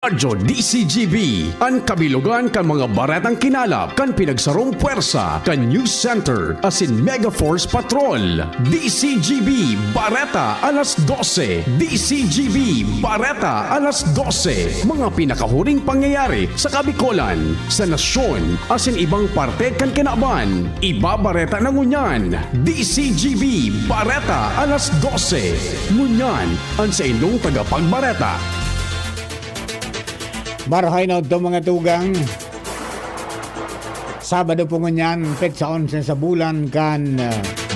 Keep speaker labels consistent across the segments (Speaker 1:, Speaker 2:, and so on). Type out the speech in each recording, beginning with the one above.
Speaker 1: Radyo DCGB, ang kabilugan kan mga baretang kinalap kan pinagsarong puwersa kan News Center asin Mega Force Patrol. DCGB Bareta alas 12. DCGB Bareta alas 12. Mga pinakahuring pangyayari sa Kabikolan, sa nasyon asin ibang parte kan kinaban. Ibabareta na ngunyan. DCGB Bareta alas 12. Ngunyan ang sa inyong tagapagbareta.
Speaker 2: Marahay na ito mga tugang. Sabado po ngunyan, petsa 11 sa bulan kan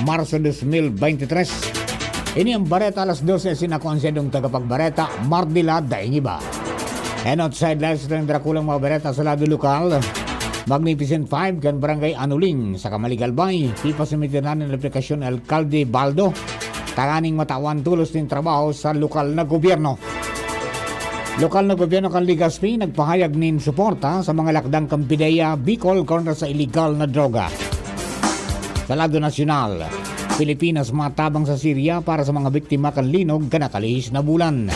Speaker 2: Marso 2023. Ini ang Bareta alas 12 sinakonsedong tagapagbareta, Mardila Daingiba. And outside live sa Drakulang mga Bareta sa lado lokal, Magnificent 5 kan Barangay Anuling sa Kamaligalbay, pipasumitiran ng aplikasyon Alcalde Baldo, tanganing matawan tulos ng trabaho sa lokal na gobyerno. Lokal na gobyerno kan Legazpi nagpahayag nin suporta sa mga lakdang Kampideya, Bicol kontra sa illegal na droga. Sa lado nasyonal, Pilipinas matabang sa Syria para sa mga biktima kan linog kanakalihis na bulan.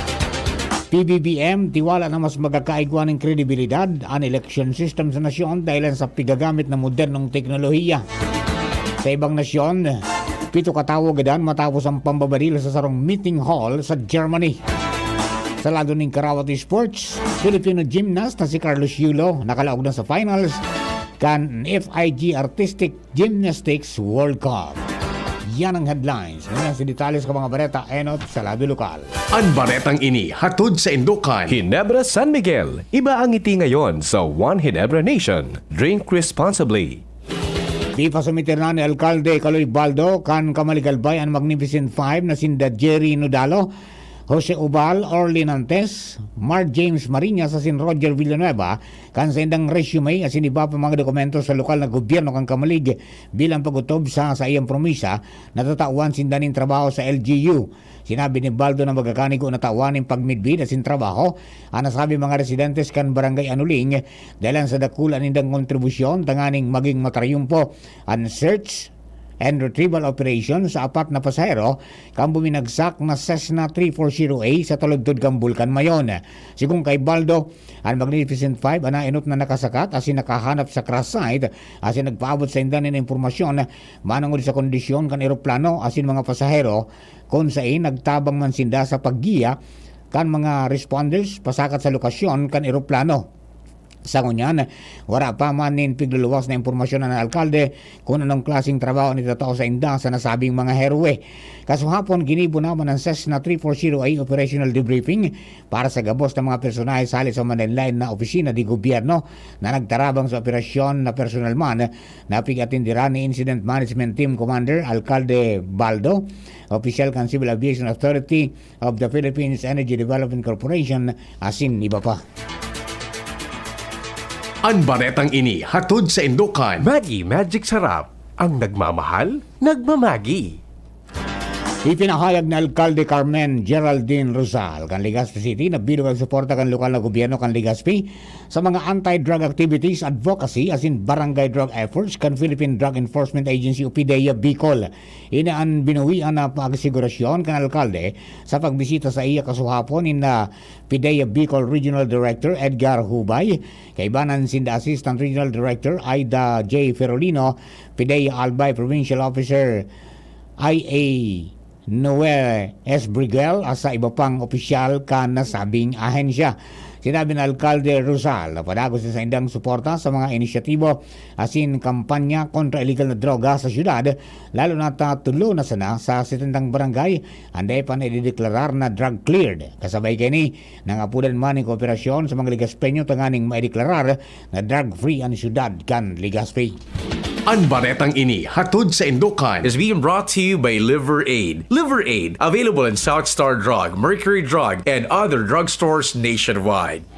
Speaker 2: PBBM tiwala na mas magkakaigwa ng kredibilidad ang election system sa nasyon dahil sa pigagamit ng modernong teknolohiya. Sa ibang nasyon, 7 katao gadan matapos ang pambabaril sa sarong meeting hall sa Germany. Sa lado ng Karawati Sports, Filipino gymnast na si Carlos Yulo nakalaog na sa finals kan FIG Artistic Gymnastics World Cup. Yan ang headlines. Ngayon si detalles ka mga bareta enot sa lado lokal.
Speaker 1: Ang baretang ini hatod sa Indukan.
Speaker 3: Ginebra San Miguel. Iba ang ngiti ngayon sa One Ginebra Nation. Drink responsibly.
Speaker 2: Di pa sumitir na ni Alcalde Caloy Baldo kan Kamaligalbay ang Magnificent 5 na sinda Jerry Nodalo, Jose Ubal, Orly Nantes, Mark James Mariñas asin Roger Villanueva kan sa indang resume asin iba pa mga dokumento sa lokal na gobyerno kang Kamalig bilang pagutob sa iyang promisa na tatawan sindanin trabaho sa LGU. Sinabi ni Baldo na magkakanigo na tawanin pagmidbid asin trabaho ang nasabi mga residentes kan Barangay Anuling dahil sa dakulan nindang kontribusyon tanganing maging matarayumpo ang search and retrieval operation sa 4 na pasahero kang buminagsak na Cessna 340A sa Taludtod kang Bulkan Mayon. Sigong kay Baldo, ang Magnificent 5 ana inot na nakasakat asin nakahanap sa crash site asin nagpaabot sa indanin na impormasyon manangod sa kondisyon kan eroplano asin mga pasahero kung saan nagtabang man sinda sa paggiya kan mga responders pasakat sa lokasyon kan eroplano. Sa ngunyan, wala pa man nin pigluluwas na impormasyon ng alkalde kung anong klaseng trabaho nito tao sa inda sa nasabing mga herwe. Kaso hapon, ginibo naman ang Cessna 340A operational debriefing para sa gabos ng mga personahe sali sa Manila na opisina di gobyerno na nagtarabang sa operasyon na personal man na pigatindira ni Incident Management Team Commander Alcalde Baldo, Official kan Civil Aviation Authority of the Philippines Energy Development Corporation, asin iba pa.
Speaker 1: Ang baretang ini hatod sa Indukan.
Speaker 3: Maggi Magic Sarap. Ang nagmamahal, nagmamagi.
Speaker 2: Ipinahayag na Alcalde Carmen Geraldine Rosal kan Legazpi City na bilog ang suporta kan lokal na gobyerno kan Legazpi sa mga anti-drug activities, advocacy asin barangay drug efforts kan Philippine Drug Enforcement Agency o PDEA Bicol. Inaan binuwian na pagsigurasyon kan alkalde sa pagbisita sa iya kasuhapon in na PDEA Bicol Regional Director Edgar Hubay, kaibanan sinda Assistant Regional Director Aida J. Ferolino, PDEA Albay Provincial Officer IA Noel S. Briguel asa iba pang opisyal kan nasabing ahensya. Sinabi ng Alcalde Rosal na padagos sa indang suporta sa mga inisyatibo asin kampanya kontra illegal na droga sa syudad, lalo na tulo na sana sa 70 barangay anday pa na idideklarar na drug cleared. Kasabay kini nangapudan man ng kooperasyon sa mga Legazpeño tanganing maideklarar na drug free ang syudad kan Legazpi.
Speaker 1: Ang baretang ini hatod sa Indukan.
Speaker 3: Is being brought to you by Liver Aid. Liver Aid, available in South Star Drug, Mercury Drug, and other drugstores nationwide.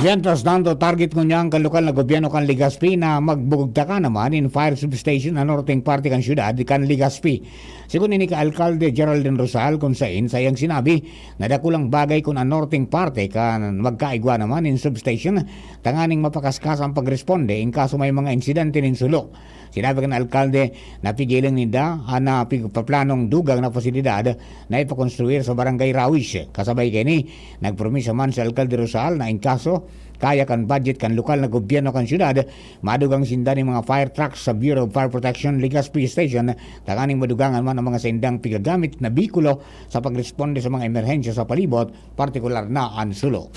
Speaker 2: Mientras tanto, target ko niya ang lokal na gobyerno kan Legazpi na magbugta ka naman in fire substation na northeng parte kan syudad kan Legazpi. Sigun ini ka Alkalde Geraldine Rosal kung sayang sinabi na dakulang bagay kung ang northeng parte kan magkaigwa naman in substation tanganing mapakaskas ang pagresponde in kaso may mga insidente nin sulok. Sinabi kan alkalde na pigilan nida na paplanong dugang na pasilidad na ipakonstruir sa barangay Rawish. Kasabay kini nagpromisa man sa alkalde Rosal na in kaso kaya kan budget kan lokal na gobyerno kan syudad madugang sinda ni mga fire trucks sa Bureau of Fire Protection Legazpi Station tanganing madugangan man ang mga sindang pigagamit na bikulo sa pagresponde sa mga emerhensya sa palibot, partikular na ang sulo.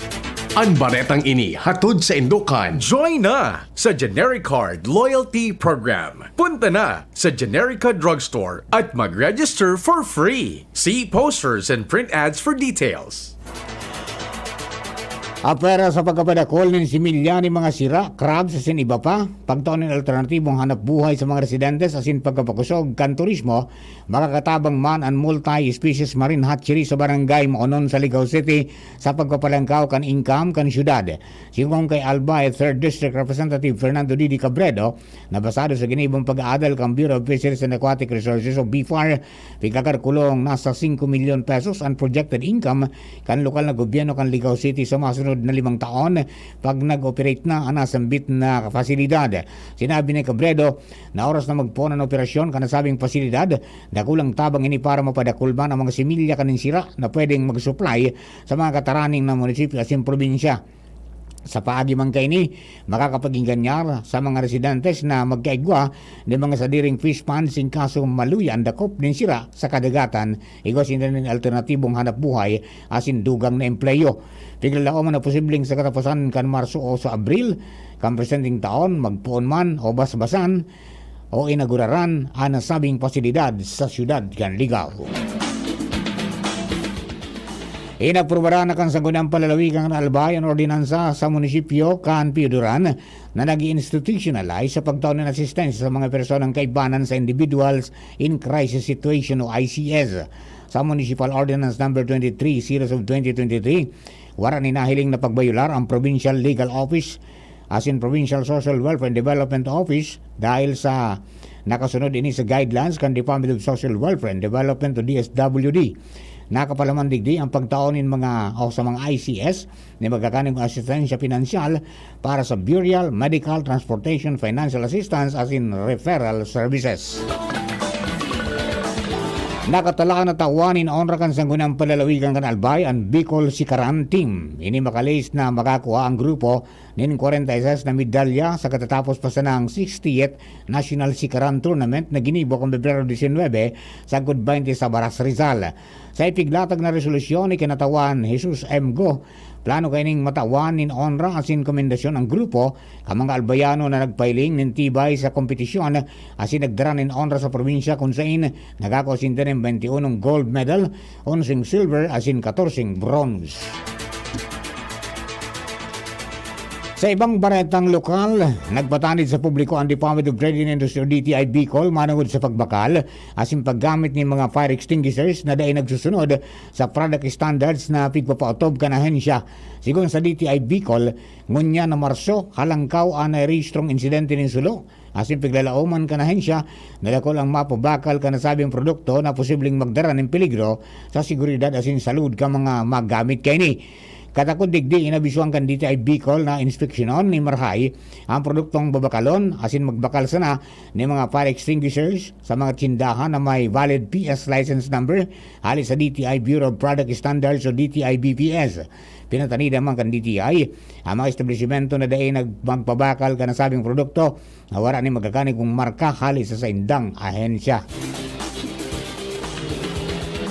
Speaker 1: Ang baretang ini hatod sa Indokan.
Speaker 4: Join na sa Genericard Loyalty Program. Punta na sa Generica Drugstore at mag-register for free. See posters and print ads for details.
Speaker 2: Apera sa pagkapadakol ng similya ni mga sira, crabs asin iba pa, pagtaon ng alternatibong hanap buhay sa mga residentes asin pagkapakusog kan turismo, makakatabang man ang multi-species marine hatchery sa barangay Moonon sa Ligao City sa pagpapalangkaw kan income kan syudad. Sigong kay Albay 3rd District Representative Fernando Didi Cabredo, na basado sa ginibong pag-aadal kan Bureau of Fisheries and Aquatic Resources o BFAR, pagkakarkulong nasa 5 milyon pesos ang projected income kan lokal na gobyerno kan Ligao City sa masunod na 5 taon pag nag-operate na ang nasambit na fasilidad. Sinabi ni Cabredo na oras na magpuan ang operasyon kanasabing fasilidad, dakulang tabang ini para mapadakulban ang mga similya kanin sira na pwedeng mag-supply sa mga kataraning na munisipyo asin probinsya. Sa paagi man kay ni, makakapaginganyar sa mga residentes na magkaigwa ng mga sadiring fish ponds in kaso maluyan dakop din sira sa kadagatan, igos din alternatibong hanap buhay asin dugang na empleyo. Piglalaom na posibleng sa katapusan kan Marso o sa Abril, kan presenting taon, magpuon man o basbasan o inaguraran ang nasabing pasilidad sa syudad kan Ligao. Inapprobara na kan sanggunang palalawigan ng Albay ang ordinansa sa munisipyo kan Piuduran na nag-institutionalize sa pagtaon ng asistensya sa mga personang kaibanan sa Individuals in Crisis Situation o ICS. Sa Municipal Ordinance No. 23 Series of 2023, wala ninahiling na pagbayular ang Provincial Legal Office as in Provincial Social Welfare and Development Office dahil sa nakasunod ini sa guidelines kan Department of Social Welfare and Development o DSWD. Nakapalaman digdi ang pagtaonin sa mga ICS na magkakaning asistensya pinansyal para sa burial, medical, transportation, financial assistance as in referral services. Nakatala na tawanin onra kan sanggunang palalawigan kan Albay ang Bicol Sikaran Team. Ini makalis na makakuha ang grupo nin 46 na medalya sa katatapos pa sa ng 60th National Sikaran Tournament na ginibo kong Pebrero 19 sa Good 20 sa Baras Rizal. Sa ipiglatag na resolusyon ni kinatawan Jesus M. Go, plano kaining matawan nin onra asin komendasyon ang grupo kamang albayano na nagpailing nin tibay sa kompetisyon asin nagdara nin onra sa probinsya kung saan nagakosinta ng 21 gold medal, 11 silver asin 14 bronze. Sa ibang baretang lokal, nagpatanid sa publiko ang Department of Trade and Industry o DTI Bicol manungod sa pagbakal asin paggamit ng mga fire extinguishers na dahil nagsusunod sa product standards na pigpapaotob kan ahensya. Sigon sa DTI Bicol, ngunya na Marso, halangkaw ang rehistrong insidente ng sulo asin piglalauman kan ahensya na dakol ang mapabakal kan nasabing produkto na posibleng magdara ng peligro sa seguridad asin salud ka mga magamit kay ni. Katakot digdi inabisuan kan DTI Bicol na inspeksyonon ni Marhay ang produktong babakalon asin magbakal sana ni mga fire extinguishers sa mga tindahan na may valid PS license number hali sa DTI Bureau of Product Standards o DTI BPS. Pinatanida man kan DTI ang mga establishmento na dahi magpabakal ka nasabing produkto na wala ni magkakanig kung marka hali sa indang ahensya.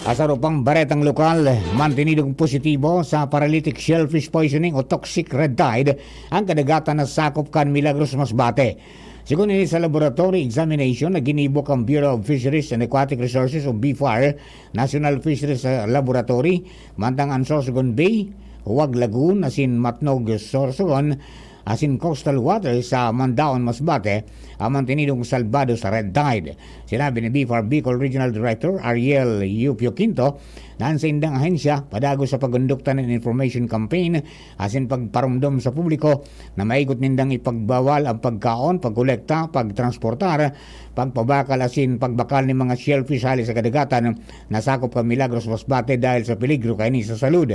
Speaker 2: Asarupang baretang lokal, mantinidong positibo sa paralytic shellfish poisoning o toxic red tide ang kadagatan na sakop kan Milagros Masbate. Sigun ini sa laboratory examination na ginibok ang Bureau of Fisheries and Aquatic Resources o BFAR, National Fisheries Laboratory, mantang ang Sorsogon Bay, Huwag Lagoon, asin Matnog Sorsogon, asin coastal waters sa Mandaon, Masbate ang mantinidong salbado sa red tide. Sinabi ni BFAR Bicol Regional Director Ariel Yupio Quinto na sa indang ahensya padago sa pagkondukta ng information campaign asin pagparumdom sa publiko na maigot nindang ipagbawal ang pagkaon, pagkolekta, pagtransportar, pagpabakal asin pagbakal ng mga shellfish hali sa kadagatan na sakop ka Milagros Masbate dahil sa peligro kayni sa salud.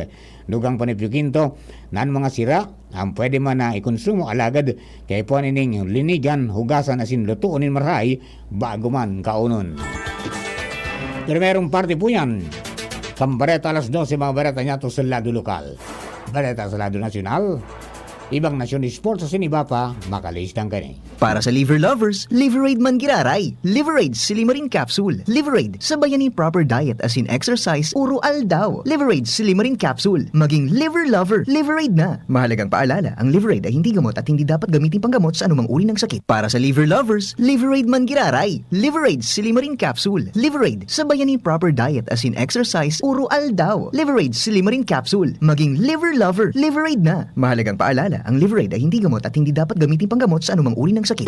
Speaker 2: Dugang pa ni Pio Quinto na mga sira ang pwede man na ikonsumo alagad kay po nining linigan, hugasan asin lutuunin marhay bago man kaunon. Pero merong party po yan. Kambareta alas 12 mga bareta niya to sa lado lokal. Bareta sa lado nasyonal. Ibang nasyon sports sa iba pa, makalistang kani.
Speaker 5: Para sa liver lovers, Liveraid man giraray. Liveraid Silimarin Capsule. Liveraid, sabayan ni proper diet as in exercise, uro aldaw. Liveraid Silimarin Capsule. Maging liver lover, Liveraid na. Mahalagang paalala, ang Liveraid ay hindi gamot at hindi dapat gamitin panggamot sa anumang uri ng sakit. Para sa liver lovers, Liveraid man giraray. Liveraid Silimarin Capsule. Liveraid, sabayan ni proper diet as in exercise, uro aldaw. Liveraid Silimarin Capsule. Maging liver lover, Liveraid na. Mahalagang paalala, ang Liveraid ay hindi gamot at hindi dapat gamitin panggamot sa anumang uri ng sakit.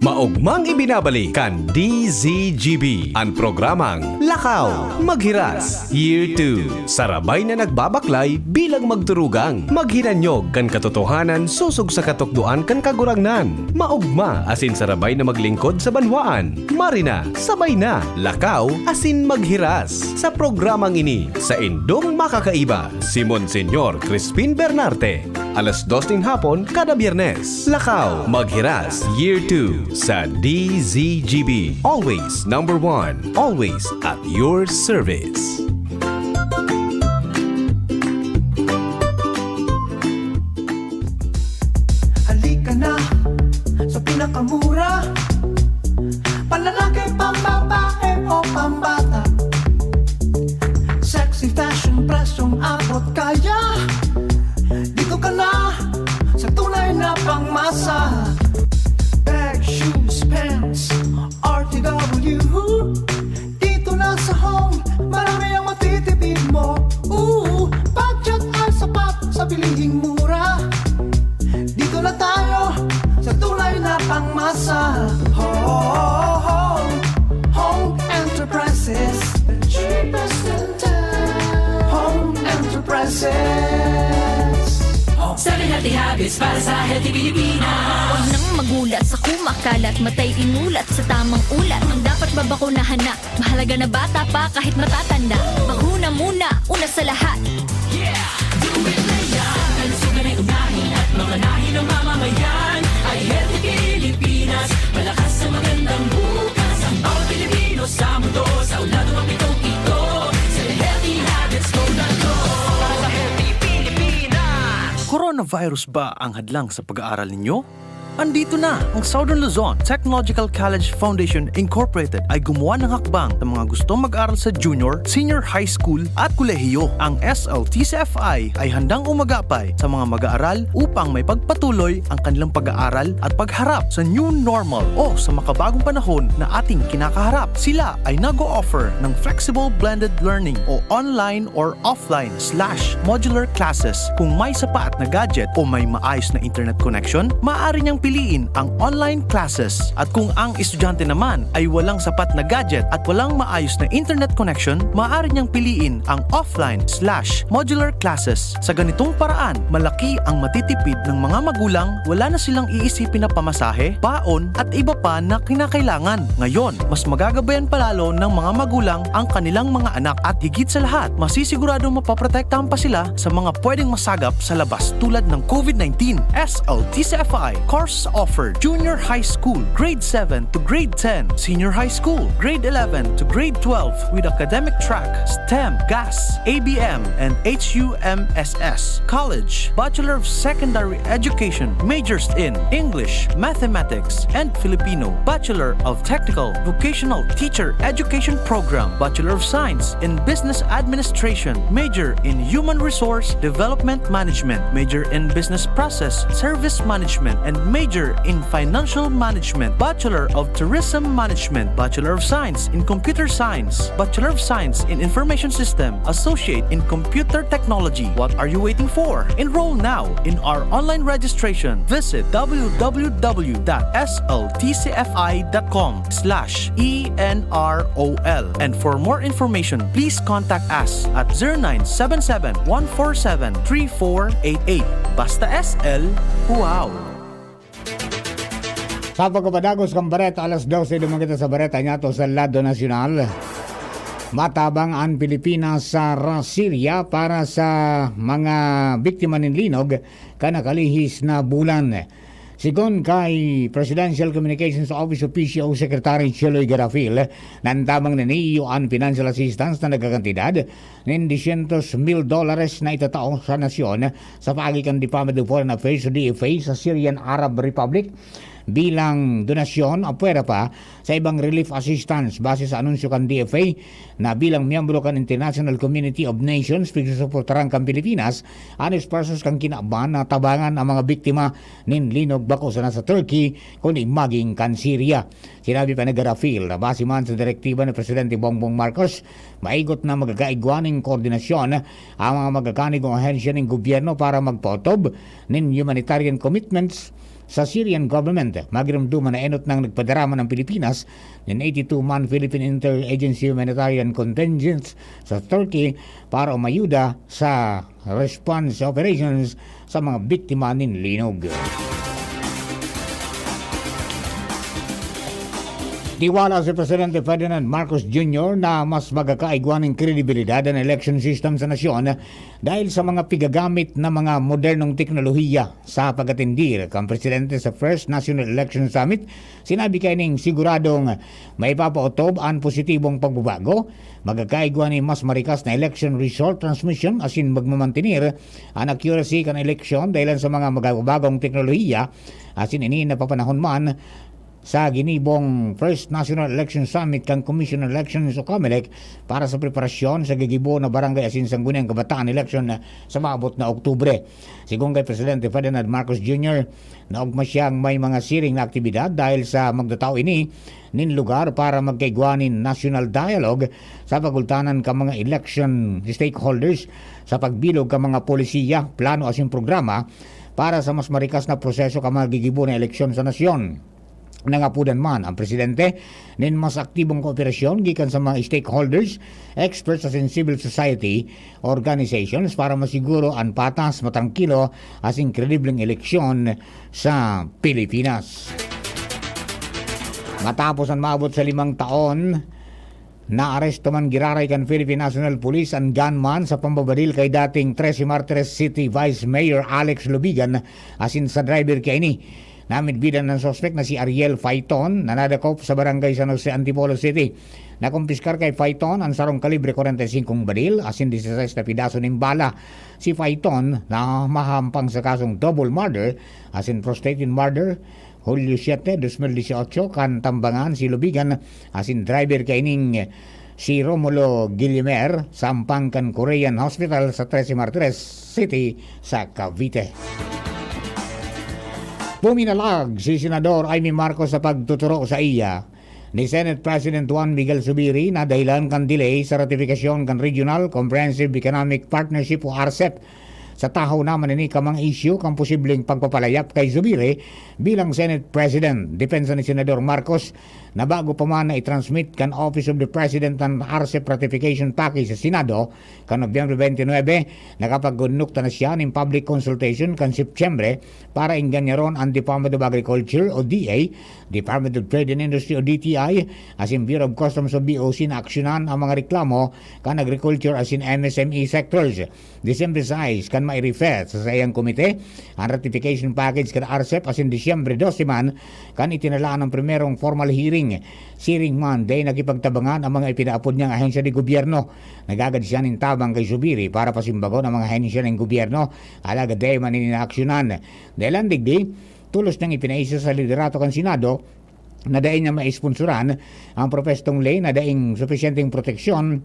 Speaker 3: Maugmang ibinabalik kan DZGB ang programang Lakaw, Maghiras, Year 2. Sarabay na nagbabaklay bilang magturugang. Maghinanyog kan katotohanan susog sa katukduan kan kagurangnan. Maugma asin sarabay na maglingkod sa banwaan. Marina, sabay na. Lakaw asin maghiras. Sa programang ini, sa Indong Makakaiba, si Monsenyor Crispin Bernarte. Alas 2 ng hapon kada Biyernes. Lakaw, Maghiras, Year 2 sa DZGB. Always number 1. Always at your service.
Speaker 6: Halika na sa pinakamura, panlalaki, pambabae o pambata. Sexy fashion, presyong abot kaya. Dito ka na sa tunay na pangmasa. Bag, shoes, pants, RTW. Dito na sa home, marami ang matitipid mo. Budget ay sapat sa bilihing mura. Dito na tayo sa tunay na pangmasa. Home Enterprises, the cheapest in town. Home Enterprises.
Speaker 7: 7 healthy habits para sa healthy Pilipinas.
Speaker 8: Huwag nang magulat sa kumakalat, matay inulat sa tamang ulat. Ang dapat babakunahan na, mahalaga na bata pa kahit matatanda. Bakuna muna, una sa lahat.
Speaker 7: Yeah! Do it na yan! Kalusugan ay unahin at mga nahin ng mamamayan ay healthy Pilipinas. Malakas sa magandang bukas ang bawat Pilipino sa mundo. Sa ulado ang pitong ito. Sa healthy habits go na go. Para sa healthy Pilipinas.
Speaker 9: Coronavirus ba ang hadlang sa pag-aaral ninyo? Andito na ang Southern Luzon Technological College Foundation Incorporated ay gumawa ng hakbang sa mga gustong mag-aral sa junior, senior high school at kolehiyo. Ang SLTCFI ay handang umagapay sa mga mag-aaral upang may pagpatuloy ang kanilang pag-aaral at pagharap sa new normal o sa makabagong panahon na ating kinakaharap. Sila ay nag-o-offer ng flexible blended learning o online or offline/modular classes. Kung may sapat na gadget o may maayos na internet connection, maaari niyang piliin ang online classes. At kung ang estudyante naman ay walang sapat na gadget at walang maayos na internet connection, maaari niyang piliin ang offline/modular classes. Sa ganitong paraan, malaki ang matitipid ng mga magulang, wala na silang iisipin na pamasahe, baon at iba pa na kinakailangan. Ngayon, mas magagabayan palalo ng mga magulang ang kanilang mga anak at higit sa lahat, masisiguradong mapaprotektahan pa sila sa mga pwedeng masagap sa labas tulad ng COVID-19. SLTCFI course offered junior high school, grade 7 to grade 10, senior high school, grade 11 to grade 12 with academic track, STEM, GAS, ABM, and HUMSS. College, Bachelor of Secondary Education, majors in English, Mathematics, and Filipino. Bachelor of Technical Vocational Teacher Education Program, Bachelor of Science in Business Administration, major in Human Resource Development Management, major in Business Process Service Management, and major Major in Financial Management, Bachelor of Tourism Management, Bachelor of Science in Computer Science, Bachelor of Science in Information System, Associate in Computer Technology. What are you waiting for? Enroll now in our online registration. Visit www.sltcfi.com/ENROL. And for more information, please contact us at 0977-147-3488. Basta SL, wow!
Speaker 2: Sa pagkapadagos kang Bareta, alas 12 naman kita sa Bareta niya to sa Lado Nacional. Matabang ang Pilipinas sa Syria para sa mga biktima ng linog kanakalihis na bulan. Sigon kay Presidential Communications Office of PCO Secretary Cheloy Garafil, nantamang na niyo ang financial assistance na nagkakantidad ng $200,000 na itatao sa nasyon sa pagitan Department of Foreign Affairs o DFA sa Syrian Arab Republic bilang donasyon o pwera pa sa ibang relief assistance base sa anunsyo kan DFA na bilang miyembro kan International Community of Nations pagsusuportaran kan Pilipinas anis persons kang kinaban na tabangan ang mga biktima nin linog bako sa nasa Turkey kundi maging kan Syria. Sinabi pa ni Garafil na base man sa direktiba ni Presidente Bongbong Marcos, maigot na magkakaigwaning koordinasyon ang mga magkakanigong ahensya ng gobyerno para magpotob nin humanitarian commitments sa Syrian government. Magramduman na enot ng nagpadarama ng Pilipinas ng 82-man Philippine Interagency Humanitarian Contingent sa Turkey para umayuda sa response operations sa mga biktima ng linog. Tiwala si Presidente Ferdinand Marcos Jr. na mas magkakaigwan ng kredibilidad ang election system sa nasyon dahil sa mga pigagamit na mga modernong teknolohiya sa pagatindir kang Presidente sa First National Election Summit. Sinabi kay ning siguradong may papautob ang positibong pagbabago, magkakaigwan ni mas marikas na election result transmission asin magmamantinir ang accuracy kan eleksyon dahil sa mga magabagong teknolohiya asin ini napapanahon man sa ginibong First National Election Summit kang Commission on Elections o COMELEC para sa preparasyon sa gigibo na barangay asin sangguniang kabataan election sa maabot na Oktubre. Sigon kay Presidente Ferdinand Marcos Jr. naugma siyang may mga siring na aktibidad dahil sa magdataw ini nin lugar para magkaigwanin national dialogue sa pagultanan ka mga election stakeholders sa pagbilog ka mga polisiya, plano asin programa para sa mas marikas na proseso ka mga gigibo na eleksyon sa nasyon. Nangapudan man ang Presidente nin mas aktibong kooperasyon gikan sa mga stakeholders, experts sa civil society organizations para masiguro ang patas, matangkilo asing kredibleng eleksyon sa Pilipinas. Matapos ang maabot sa 5 taon, naaresto man giraray kan Philippine National Police ang gunman sa pambabadil kay dating 13 Martires City Vice Mayor Alex Lubigan asin sa driver kay ini. Namidbidan ng suspect na si Ariel Faiton na nadakop sa barangay San Jose, Antipolo City. Nakumpiskar kay Faiton ang sarong kalibre 45 baril asin 16 na pidaso ng bala. Si Faiton na mahampang sa kasong double murder asin prostrated murder Hulyo 7, 2018 kan tambangan si Lubigan asin driver kay ning si Romulo Guillimer sampang kan Korean Hospital sa 13 Martires City sa Cavite. Puminalag si Senador Amy Marcos sa pagtuturo sa iya ni Senate President Juan Miguel Zubiri na dahilan kan delay sa ratifikasyon kan Regional Comprehensive Economic Partnership o RCEP. Sa tahaw naman ini kamang issue kang posibleng pagpapalayap kay Zubiri bilang Senate President. Depensa ni Senador Marcos na bago pa man na i-transmit kan Office of the President ang RCEP ratification package sa Senado kan Nobyembre 29, nakapag-gunukta na siya ng public consultation kan Septyembre para inganyaron ang Department of Agriculture o DA, Department of Trade and Industry o DTI, asin Bureau of Customs o BOC na aksyonan ang mga reklamo kan agriculture asin MSME sectors. December 6 kan mai-refer sa sayang komite ang ratification package kan RCEP asin Disyembre 12 man kan itinalaan ang primerong formal hearing. Siring man day nagipagtabangan ang mga ipinaapod niyang ahensya ng gobyerno. Nagagad siya ng tabang kay Zubiri para pasimbagon ang mga ahensya ng gobyerno. Alaga day man inaaksyonan. Dahil ang digdi, tulos niyang ipinaisa sa liderato kan Senado na daing niya maisponsoran ang propestong lay na daing sufisyenteng proteksyon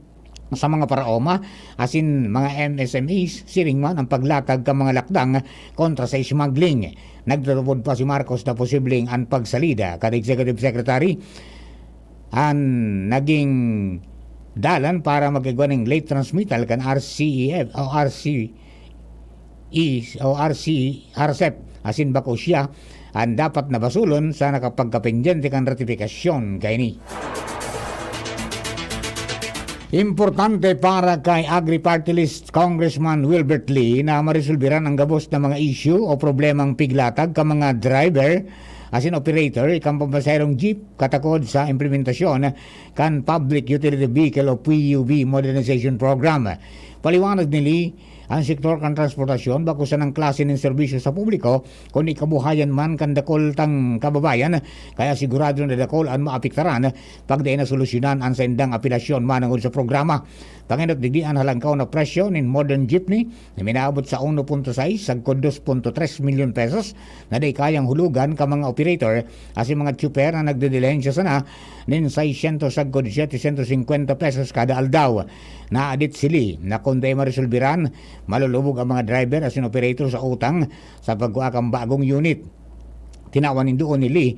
Speaker 2: sa mga paraoma asin mga MSMEs siring man ang paglatag ka mga lakdang kontra sa smuggling. Nagtutupod pa si Marcos na posibleng ang pagsalida kan Executive Secretary ang naging dalan para magagawa ng late transmittal kan RCEF o RCEP asin bako siya ang dapat na basulon sa nakapagkapendyente kan ratifikasyon kay ni. Importante para kay Agri-Party List Congressman Wilbert Lee na maresolbiran ang gabos na mga issue o problemang piglatag ka mga driver asin operator ikang pampasayrong jeep katakod sa implementasyon kan Public Utility Vehicle o PUV Modernization Program. Paliwanag ni Lee, ang sektor kan transportasyon bakusan ang klase ng serbisyo sa publiko kung ikabuhayan man kan dakol tang kababayan kaya sigurado na dakol ang maapektaran pagdain na solusyonan ang sendang apelasyon manangod sa programa. Panginot digdian halangkaw na presyo ng modern jeepney na minaabot sa 1.6 sagkod 2.3 milyon pesos na di kayang hulugan ka mga operator as mga tsuper na nagdedilensya sana nin 600 sagkod 750 pesos kada aldaw. Naadit sili na kung di maresolbiran malulubog ang mga driver as operator sa utang sa pagkuha kang bagong unit. Tinawanin doon ni Lee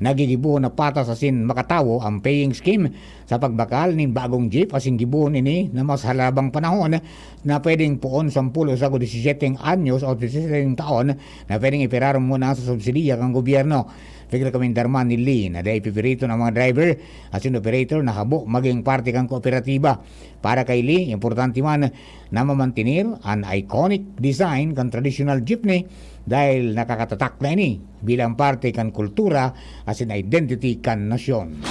Speaker 2: nagigibuo na patas asin makatawo ang paying scheme sa pagbakal nin bagong jeep asin gibuon ini na mas halabang panahon na pwedeng puon 10 sa 17 anyos o 17 taon na pwedeng ipirar muna sa subsidiya ng gobyerno. Figure commenter man ni Lee na dahil pipirito ng mga driver asin operator na habo maging parte kang kooperatiba. Para kay Lee, importante man na mamantinir ang iconic design kan traditional jeepney dahil nakakatatak na ini bilang parte kan kultura asin identity kan nasyon.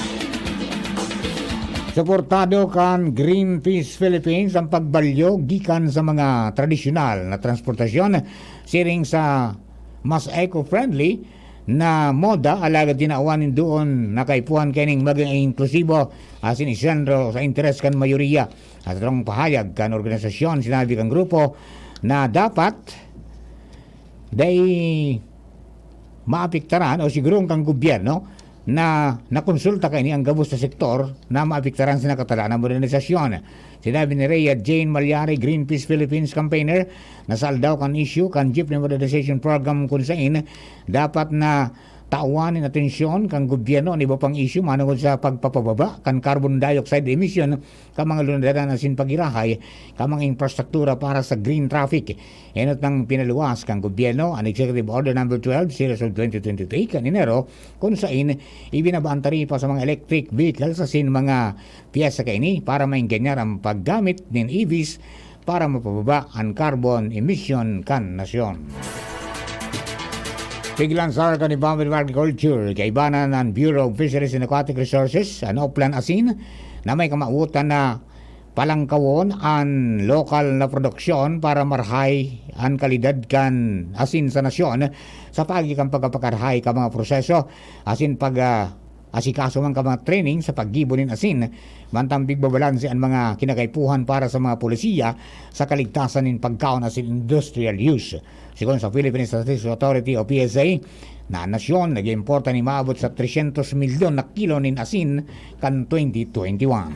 Speaker 2: Suportado kan Greenpeace Philippines ang pagbalyo gikan sa mga tradisyonal na transportasyon siring sa mas eco-friendly na moda alaga tinaawanin doon nakaipuan kaning maging inklusibo asin isentro sa interes kan mayoriya. At itong pahayag kan organisasyon sinabi kang grupo na dapat day maapektaran o sigurong kang gobyerno na nakonsulta kay ni ang gabos sa sektor na maapektaran sa nakatala ng modernisasyon. Sinabi ni Rhea Jane Malyari, Greenpeace Philippines campaigner, na saldaw kan issue kan jeepney modernization program kung saan dapat na taawanin atensyon kang gobyerno ang iba pang issue manungod sa pagpapababa kan carbon dioxide emission ka mga lundaran asin pagirahay ka mga infrastruktura para sa green traffic. Enot ng pinaluwas kang gobyerno ang Executive Order No. 12 Series of 2023 kaninero kung saan ibinabaan taripa sa mga electric vehicles asin mga piyesa kaini para mainganyar ang paggamit ng EVs para mapababa ang carbon emission kan nasyon. Piglansar ka ni Department of Agriculture kaibanan ng Bureau of Fisheries and Aquatic Resources ang Oplan Asin na may kamautan na palangkawon ang lokal na produksyon para marhay ang kalidad kan asin sa nasyon sa pagikang pagkapakarhay ka mga proseso asin asikaso man ka mga training sa paggibonin asin mantang bigbabalanse ang mga kinakaipuhan para sa mga polisiya sa kaligtasan ng pagkaon asin industrial use. Sigon sa Philippine Statistics Authority o PSA, na nasyon nag-importa ni maabot sa 300 milyon na kilo nin asin kan 2021.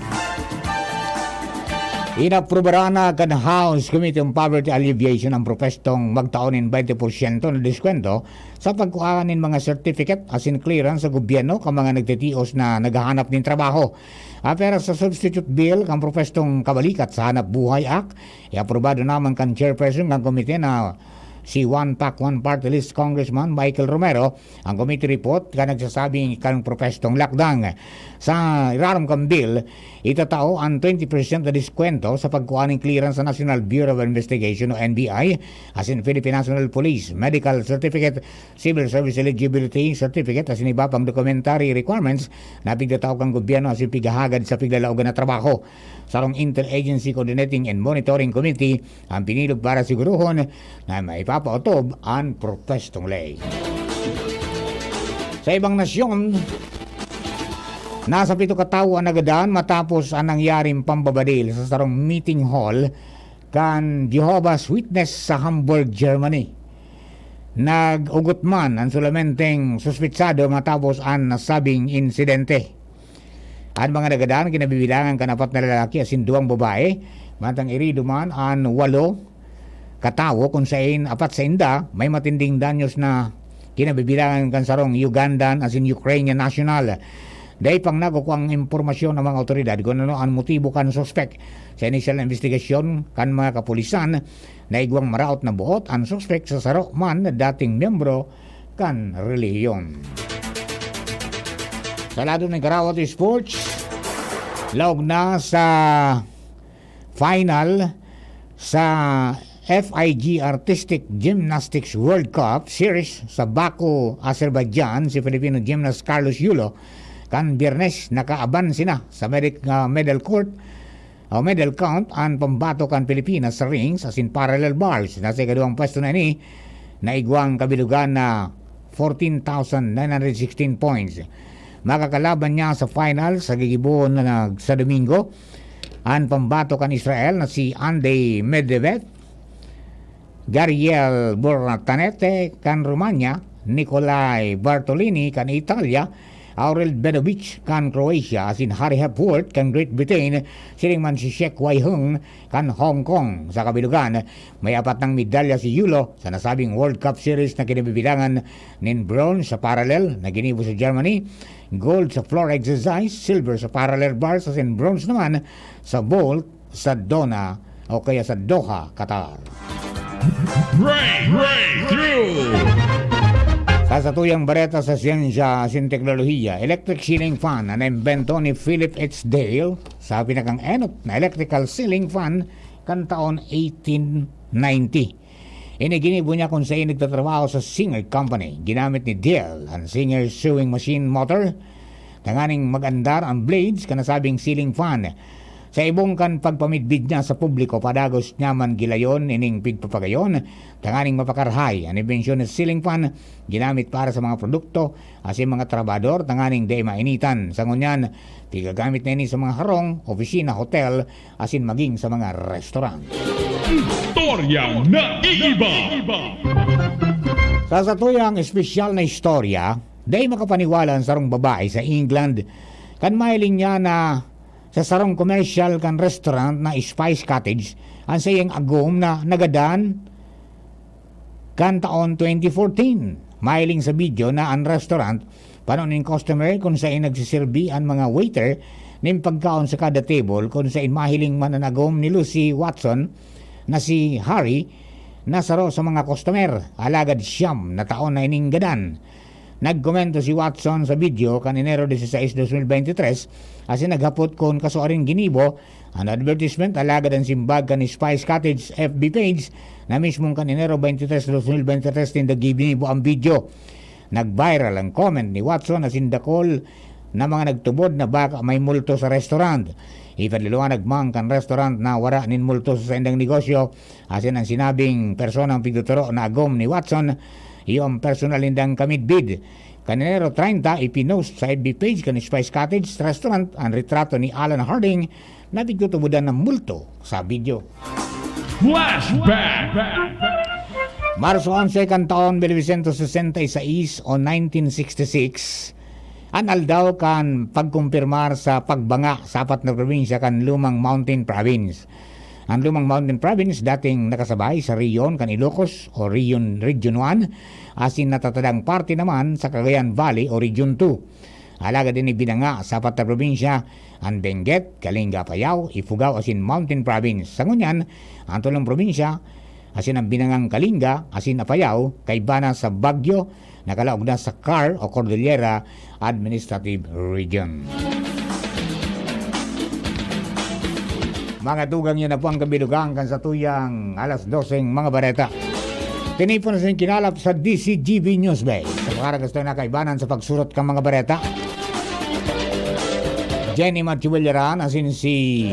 Speaker 2: Inaprobara na kan House Committee on Poverty Alleviation ang propestong magtaonin 20% na diskwento sa pagkuhaan ng mga certificate asin clearance sa gobyerno ka mga nagtitios na naghahanap ng trabaho. Pero sa substitute bill kang propestong kabalikat sa Hanap Buhay Act, iaprobado naman kan chairperson ng komite na si One Pack One Party List Congressman Michael Romero. Ang committee report ka nagsasabing kan propestong lakdang sa iraram kang bill itatao ang 20% na diskwento sa pagkuha ng clearance sa National Bureau of Investigation o NBI asin Philippine National Police Medical Certificate, Civil Service Eligibility Certificate asin iba pang documentary requirements na pigdatao kang gobyerno asin pigahagad sa piglalaugan na trabaho. Sarong Interagency Coordinating and Monitoring Committee ang pinilog para siguruhon na may papaotob ang protestong lay. Sa ibang nasyon, nasa 7 katao ang nagadaan matapos ang nangyaring pambabadil sa sarong meeting hall kan Jehovah's Witness sa Hamburg, Germany. Nag-ugot man ang sulamenteng suspitsado matapos ang nasabing insidente. At mga nagadaan kinabibilangan kan 4 na lalaki asin 2 babae. Mantang iri duman an 8 katawo kung sain 4 sa inda may matinding danyos na kinabibilangan kan sarong Ugandan asin Ukrainian national. Dahil pang nakukuha ang impormasyon ng mga otoridad kung ano ang motibo kan suspect. Sa initial investigation kan mga kapulisan na igwang maraot na buot ang suspect sa saro man na dating miyembro kan relihiyon. Sa lado ng Karawat Sports, laog na sa final sa FIG Artistic Gymnastics World Cup Series sa Baku, Azerbaijan, si Filipino gymnast Carlos Yulo kan Biyernes nakaaban sina sa medal count ang pambato kan Pilipinas sa rings asin parallel bars. Nasa ikaduang pwesto na ni naigwang kabilugan na 14,916 points. Makakalaban niya sa final sa gigibuon na sa Domingo ang pambato kan Israel na si Andrei Medvedev, Gabriel Bortanete kan Romania, Nikolai Bartolini kan Italia, Aurel Bedovic kan Croatia, asin Harry Hepworth kan Great Britain, siling man si Shek Wai-hung kan Hong Kong. Sa kabilugan, may 4 ng medalya si Yulo sa nasabing World Cup Series na kinabibilangan nin bronze sa parallel na ginibo sa Germany, gold sa floor exercise, silver sa parallel bars, asin bronze naman sa vault sa Doha o kaya sa Doha, Qatar.
Speaker 1: Breakthrough!
Speaker 2: Sa satuyang bareta sa siyensya asin teknolohiya, electric ceiling fan na naimbento ni Philip H. Dale sa pinakang enot na electrical ceiling fan kan taon 1890. Iniginibo niya kung saan nagtatrabaho sa Singer Company. Ginamit ni Dale ang Singer sewing machine motor. Tanganing magandar ang blades kanasabing ceiling fan. Sa ibong kan pagpamidbid niya sa publiko, padagos niya man gilayon ining pigpapagayon, tanganing mapakarhay ang imbensyon ng ceiling fan, ginamit para sa mga produkto, asin mga trabador, tanganing day mainitan. Sa ngunyan, tigagamit na ini sa mga harong, opisina, hotel, asin maging sa mga restaurant.
Speaker 1: Istoryang naiiba!
Speaker 2: Sa satuyang espesyal na istorya, day makapaniwala ang sarong babae sa England, kan mailing niya na sa sarong commercial kan restaurant na Spice Cottage ang sayang agom na nagadan kan taon 2014. Mailing sa video na ang restaurant panon in customer kung saan nagsisilbi ang mga waiter ning pagkaon sa kada table kung saan mahiling man ang agom ni Lucy Watson na si Harry na saro sa mga customer. Alagad siyam na taon na ining gadan. Nagkomento si Watson sa video kan Enero 16, 2023 asin naghapot kon kasuaring ginibo ang advertisement alagad ang simbag kan Spice Cottage FB page na mismong kan Enero 23, 2023 tindag ginibo ang video. Nag-viral ang comment ni Watson asin dakol na mga nagtubod na baka may multo sa restaurant. Ipaliluwanag mang kan restaurant na wara nin multo sa indang negosyo asin ang sinabing personang pigduturo na agom ni Watson iyong personal indang kamidbid. Kanenero 30, ipinost sa FB page kan Spice Cottage Restaurant ang retrato ni Alan Harding na bigtutubudan ng multo sa video.
Speaker 1: Flashback!
Speaker 2: Marso 11 kan taon 1966 o 1966, anal daw kan pagkumpirmar sa pagbanga sa 4 na probinsya kan Lumang Mountain Province. Ang Lumang Mountain Province dating nakasabay sa Rion kan Ilocos o Region 1 asin natatadang parte naman sa Cagayan Valley o Region 2. Alaga din ibinanga sa 4 na probinsya ang Benguet, Kalinga, Apayao, Ifugao asin Mountain Province. Sa ngunyan, ang tulong probinsya asin ang binangang Kalinga asin Apayao kaibana sa Baguio nakalaog na sa CAR o Cordillera Administrative Region. Mga tugang yun na po ang kabilugang kan sa tuyang alas 12 mga bareta. Tinipon na sa kinalap sa DCGB News Bay. Sa pakaragas na kaibanan sa pagsurot kang mga bareta. Jenny Machiwilyaran asin si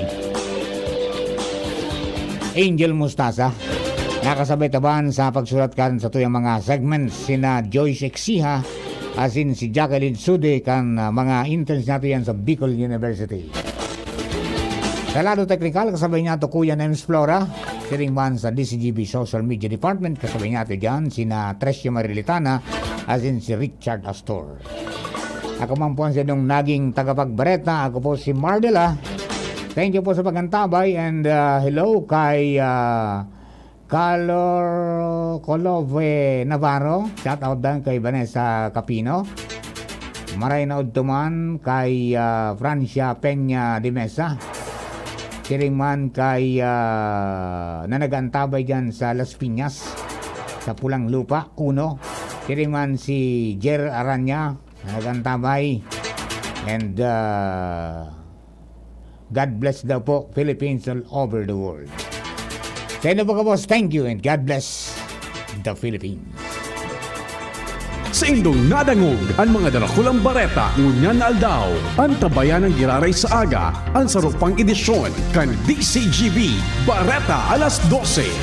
Speaker 2: Angel Mustasa. Nakasabay taban sa pagsurat kan sa tuyang mga segments sina Joyce Exiha asin si Jacqueline Sude kan mga interns nato yan sa Bicol University. Sa lado teknikal, kasabay niya ito Kuya Nems Flora, siring man sa DCGB Social Media Department, kasabay niya ito dyan, sina Trescia Marilitana, as in si Richard Astor. Ako man po ang sinong naging tagapagbareta. Ako po si Mardela. Thank you po sa pagantabay and hello kay Colove Navarro. Shout out din kay Vanessa Capino. Maray na udtuman kay Francia Peña de Mesa. Siring man kay na nagantabay dyan sa Las Piñas sa Pulang Lupa 1. Siring man si Jer Aranya na nagantabay. And God bless daw po Philippines all over the world. Sa inyo po ka boss, thank you and God bless the Philippines.
Speaker 1: Sa indong nadangog ang mga darakulang bareta ngunyan na aldaw. Ang tabayan ng giraray sa aga, ang sarupang edisyon kan DCGB Bareta alas 12.